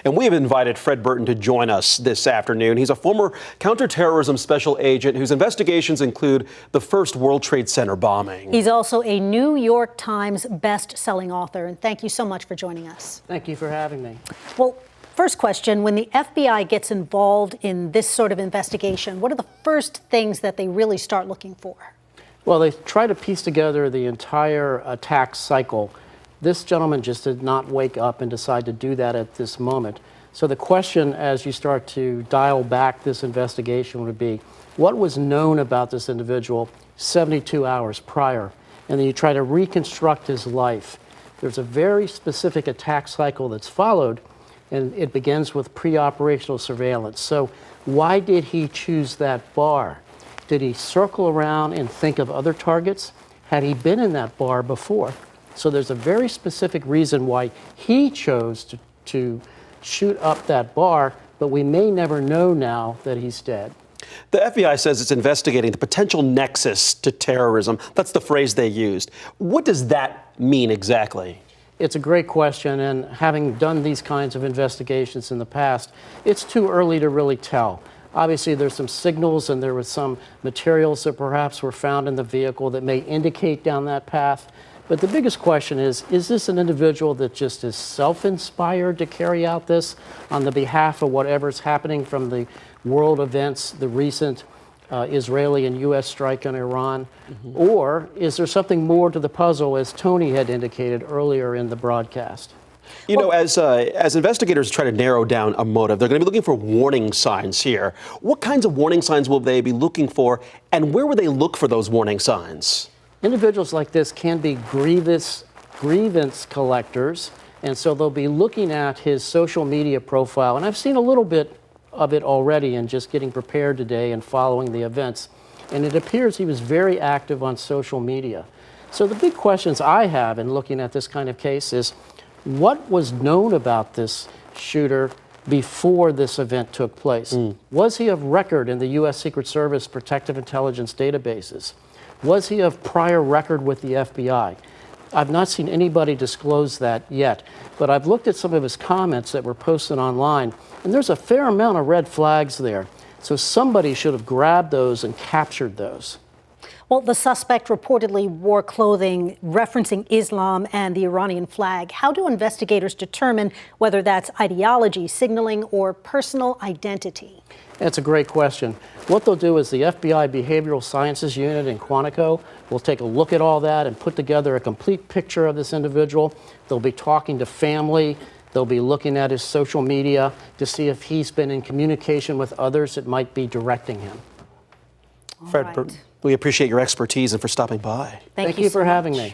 And we have invited Fred Burton to join us this afternoon. He's a former counterterrorism special agent whose investigations include the first World Trade Center bombing. He's also a New York Times best-selling author. And thank you so much for joining us. Thank you for having me. Well, first question, when the FBI gets involved in this sort of investigation, what are the first things that they really start looking for? Well, they try to piece together the entire attack cycle. This gentleman just did not wake up and decide to do that at this moment. So the question, as you start to dial back this investigation, would be, what was known about this individual 72 hours prior? And then you try to reconstruct his life. There's a very specific attack cycle that's followed, and it begins with pre-operational surveillance. So why did he choose that bar? Did he circle around and think of other targets? Had he been in that bar before? So there's a very specific reason why he chose to shoot up that bar, but we may never know now that he's dead. The FBI says it's investigating the potential nexus to terrorism. That's the phrase they used. What does that mean exactly? It's a great question, and having done these kinds of investigations in the past, it's too early to really tell. Obviously, there's some signals and there was some materials that perhaps were found in the vehicle that may indicate down that path. But the biggest question is this an individual that just is self-inspired to carry out this on the behalf of whatever's happening from the world events, the recent Israeli and U.S. strike on Iran? Or is there something more to the puzzle, as Tony had indicated earlier in the broadcast? You know, as investigators try to narrow down a motive, they're going to be looking for warning signs here. What kinds of warning signs will they be looking for, and where will they look for those warning signs? Individuals like this can be grievance collectors, and so they'll be looking at his social media profile. And I've seen a little bit of it already in just getting prepared today and following the events. And it appears he was very active on social media. So the big questions I have in looking at this kind of case is, what was known about this shooter before this event took place? Was he of record in the U.S. Secret Service protective intelligence databases? Was he of prior record with the FBI? I've not seen anybody disclose that yet, but I've looked at some of his comments that were posted online, and there's a fair amount of red flags there. So somebody should have grabbed those and captured those. Well, the suspect reportedly wore clothing referencing Islam and the Iranian flag. How do investigators determine whether that's ideology, signaling, or personal identity? That's a great question. What they'll do is the FBI Behavioral Sciences Unit in Quantico will take a look at all that and put together a complete picture of this individual. They'll be talking to family. They'll be looking at his social media to see if he's been in communication with others that might be directing him. Fred Burton, we appreciate your expertise and for stopping by. Thank you for having me.